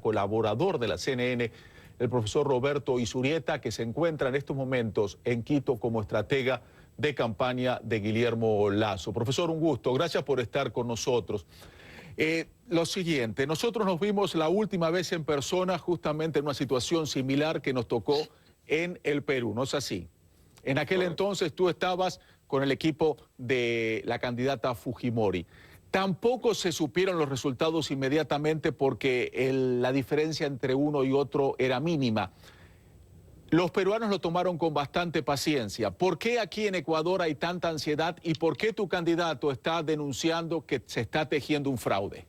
colaborador de la CNN, el profesor Roberto Izurieta, que se encuentra en estos momentos en Quito como estratega de campaña de Guillermo Lasso. Profesor, un gusto, gracias por estar con nosotros. Lo siguiente, nosotros nos vimos la última vez en persona justamente en una situación similar que nos tocó en el Perú, ¿no es así? En aquel entonces tú estabas con el equipo de la candidata Fujimori. Tampoco se supieron los resultados inmediatamente porque la diferencia entre uno y otro era mínima. Los peruanos lo tomaron con bastante paciencia. ¿Por qué aquí en Ecuador hay tanta ansiedad y por qué tu candidato está denunciando que se está tejiendo un fraude?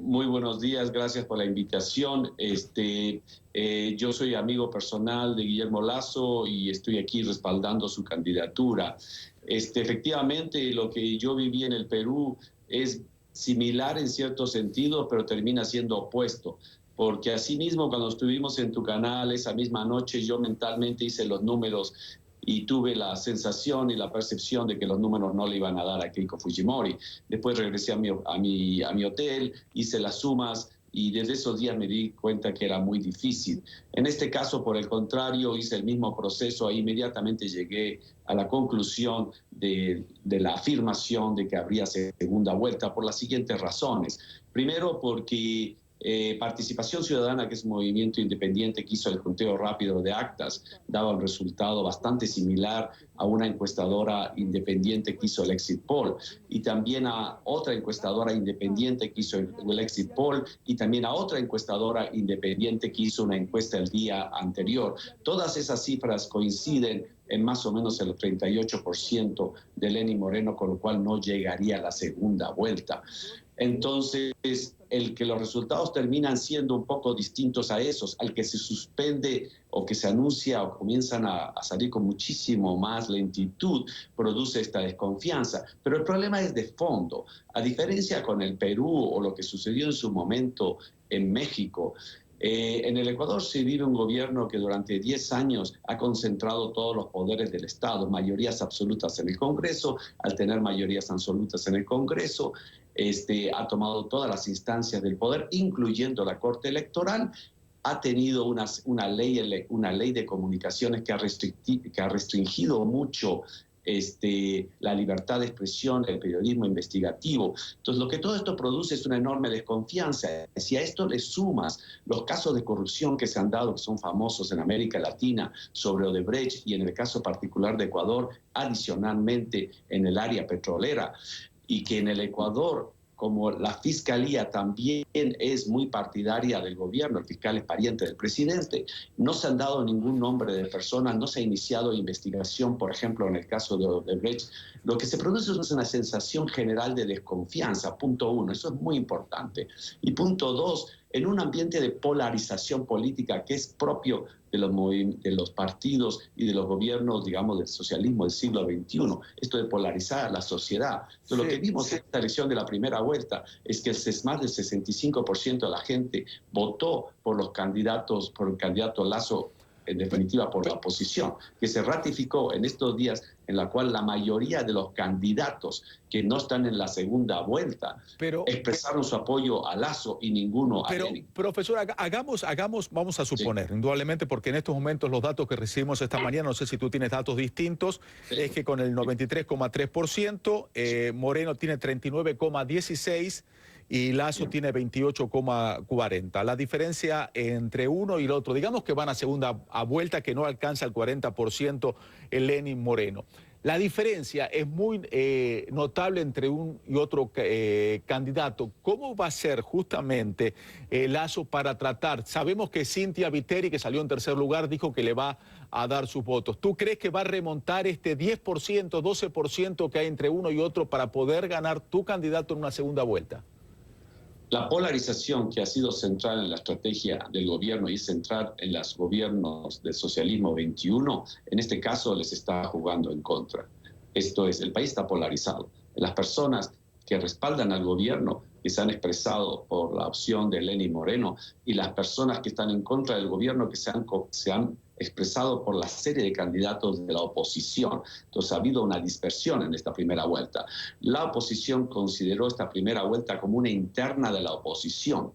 Muy buenos días, gracias por la invitación. Yo soy amigo personal de Guillermo Lasso y estoy aquí respaldando su candidatura. Efectivamente, lo que yo viví en el Perú es similar en cierto sentido, pero termina siendo opuesto. Porque asimismo, cuando estuvimos en tu canal esa misma noche, yo mentalmente hice los números y tuve la sensación y la percepción de que los números no le iban a dar a Keiko Fujimori. Después regresé a mi hotel, hice las sumas y desde esos días me di cuenta que era muy difícil. En este caso, por el contrario, hice el mismo proceso e inmediatamente llegué a la conclusión de la afirmación de que habría segunda vuelta por las siguientes razones. Primero, porque Participación Ciudadana, que es un movimiento independiente que hizo el conteo rápido de actas, daba un resultado bastante similar a una encuestadora independiente que hizo el Exit Poll, y también a otra encuestadora independiente que hizo el Exit Poll, y también a otra encuestadora independiente que hizo una encuesta el día anterior. Todas esas cifras coinciden en más o menos el 38% de Lenín Moreno, con lo cual no llegaría a la segunda vuelta. Entonces, el que los resultados terminan siendo un poco distintos a esos, al que se suspende o que se anuncia o comienzan a salir con muchísimo más lentitud, produce esta desconfianza. Pero el problema es de fondo. A diferencia con el Perú o lo que sucedió en su momento en México, en el Ecuador se vive un gobierno que durante 10 años ha concentrado todos los poderes del Estado, mayorías absolutas en el Congreso. Al tener mayorías absolutas en el Congreso, ha tomado todas las instancias del poder, incluyendo la Corte Electoral. Ha tenido una ley de comunicaciones que ha restringido mucho la libertad de expresión, el periodismo investigativo. Entonces, lo que todo esto produce es una enorme desconfianza. Si a esto le sumas los casos de corrupción que se han dado, que son famosos en América Latina, sobre Odebrecht, y en el caso particular de Ecuador, adicionalmente en el área petrolera, y que en el Ecuador, como la Fiscalía también es muy partidaria del gobierno, el fiscal es pariente del presidente, no se han dado ningún nombre de persona, no se ha iniciado investigación, por ejemplo, en el caso de Odebrecht. Lo que se produce es una sensación general de desconfianza, punto uno, eso es muy importante. Y punto dos, en un ambiente de polarización política que es propio de los partidos y de los gobiernos, digamos, del socialismo del siglo XXI, esto de polarizar la sociedad. Entonces, lo que vimos en esta elección de la primera vuelta es que más del 65% de la gente votó por los candidatos, por el candidato Lasso, en definitiva por la oposición, que se ratificó en estos días, en la cual la mayoría de los candidatos que no están en la segunda vuelta expresaron su apoyo a Lasso y ninguno a Lenin. Profesor, vamos a suponer, sí, indudablemente, porque en estos momentos los datos que recibimos esta mañana, no sé si tú tienes datos distintos, sí, es que con el 93,3%, Moreno tiene 39,16%, y Lasso tiene 28,40%. La diferencia entre uno y el otro, digamos que van a segunda vuelta, que no alcanza el 40% el Lenín Moreno. La diferencia es muy notable entre un y otro candidato. ¿Cómo va a ser justamente Lasso para tratar? Sabemos que Cynthia Viteri, que salió en tercer lugar, dijo que le va a dar sus votos. ¿Tú crees que va a remontar este 10%, 12% que hay entre uno y otro para poder ganar tu candidato en una segunda vuelta? La polarización que ha sido central en la estrategia del gobierno y central en los gobiernos del socialismo 21, en este caso les está jugando en contra. Esto es, el país está polarizado. Las personas que respaldan al gobierno, que se han expresado por la opción de Lenín Moreno, y las personas que están en contra del gobierno, que se han expresado por la serie de candidatos de la oposición. Entonces ha habido una dispersión en esta primera vuelta. La oposición consideró esta primera vuelta como una interna de la oposición.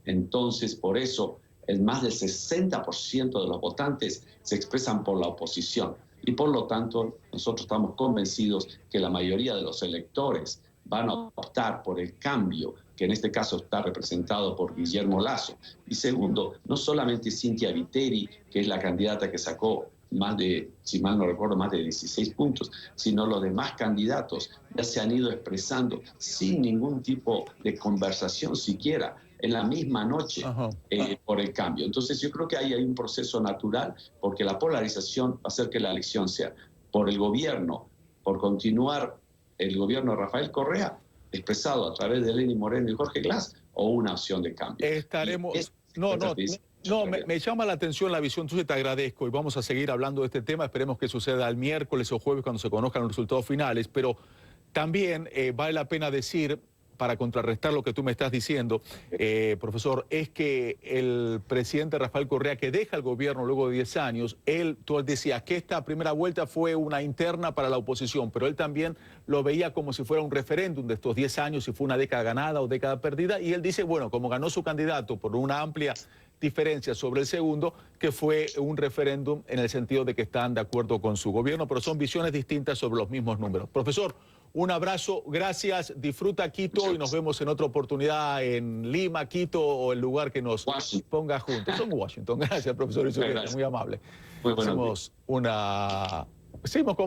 Entonces, por eso, el más del 60% de los votantes se expresan por la oposición. Y por lo tanto, nosotros estamos convencidos que la mayoría de los electores van a optar por el cambio, que en este caso está representado por Guillermo Lasso. Y segundo, no solamente Cynthia Viteri, que es la candidata que sacó más de, si mal no recuerdo, más de 16 puntos, sino los demás candidatos ya se han ido expresando sin ningún tipo de conversación siquiera, en la misma noche, por el cambio. Entonces yo creo que ahí hay un proceso natural, porque la polarización va a hacer que la elección sea por el gobierno, por continuar el gobierno de Rafael Correa, expresado a través de Lenín Moreno y Jorge Glass, o una opción de cambio. Estaremos... No, me llama la atención la visión tuya y te agradezco. Y vamos a seguir hablando de este tema. Esperemos que suceda el miércoles o jueves cuando se conozcan los resultados finales. Pero también vale la pena decir, para contrarrestar lo que tú me estás diciendo, profesor, es que el presidente Rafael Correa, que deja el gobierno luego de 10 años, tú decías que esta primera vuelta fue una interna para la oposición, pero él también lo veía como si fuera un referéndum de estos 10 años, si fue una década ganada o década perdida, y él dice, bueno, como ganó su candidato por una amplia diferencia sobre el segundo, que fue un referéndum en el sentido de que están de acuerdo con su gobierno, pero son visiones distintas sobre los mismos números. Profesor, un abrazo, gracias, disfruta Quito y nos vemos en otra oportunidad en Lima, Quito o el lugar que nos ponga juntos. En Washington. Gracias, profesor Isurrieta, muy amable. Muy buenos días. Seguimos con